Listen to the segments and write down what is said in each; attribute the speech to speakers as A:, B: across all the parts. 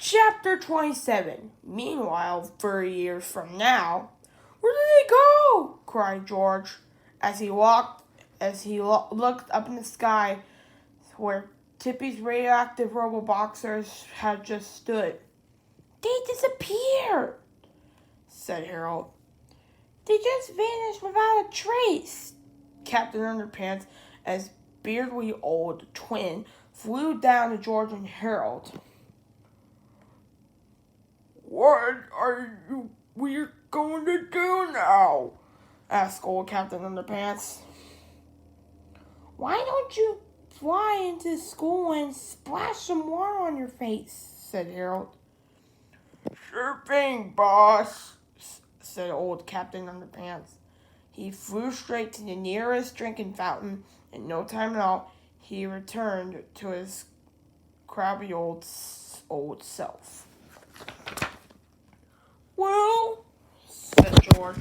A: Chapter 27. Meanwhile, 30 years from now, where did they go? Cried George as he looked up in the sky where Tippy's radioactive robo-boxers had just stood. They disappeared, said Harold. They just vanished without a trace. Captain Underpants, as beardly old twin, flew down to George and Harold. What are we going to do now? Asked old Captain Underpants. Why don't you fly into school and splash some water on your face? Said Harold. Sure thing, boss, said old Captain Underpants. He flew straight to the nearest drinking fountain. In no time at all, he returned to his crabby old self. Well, said George,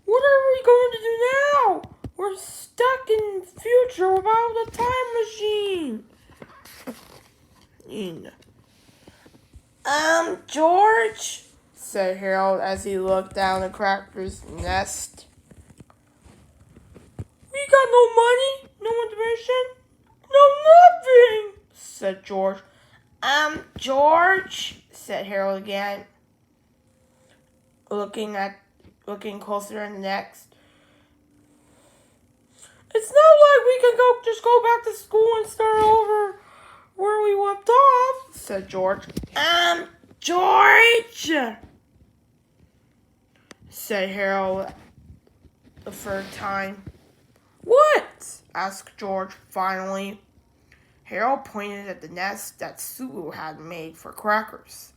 A: what are we going to do now? We're stuck in the future without a time machine. George, said Harold as he looked down at Cracker's nest. We got no money, no information, no nothing, said George. George, said Harold again, looking looking closer in the next. It's not like we can just go back to school and start over where we left off, said George. George, said Harold the third time. What? Asked George finally. Harold pointed at the nest that Sulu had made for Crackers.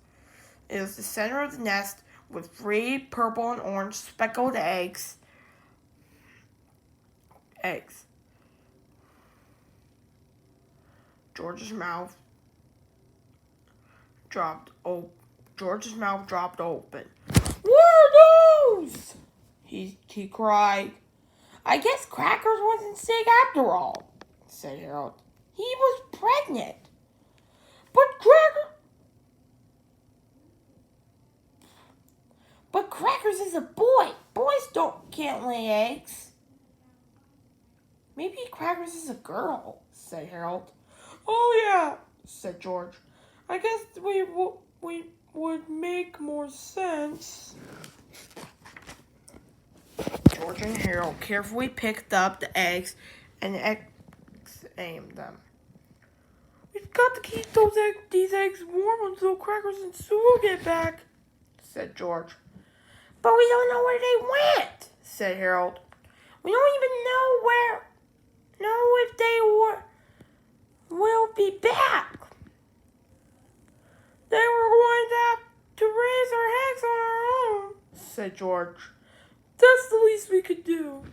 A: It was the center of the nest with 3 purple and orange speckled eggs. George's mouth dropped open. What are those? He cried. I guess Crackers wasn't sick after all, said Harold. He was pregnant. But Crackers is a boy. Boys can't lay eggs. Maybe Crackers is a girl, said Harold. Oh yeah, said George. I guess we would make more sense. George and Harold carefully picked up the eggs and aimed them. We've got to keep these eggs warm until Crackers and Sue get back, said George. But we don't know where they went, said Harold. We don't even know if they will be back. Then we're going to have to raise our eggs on our own, said George. That's the least we could do.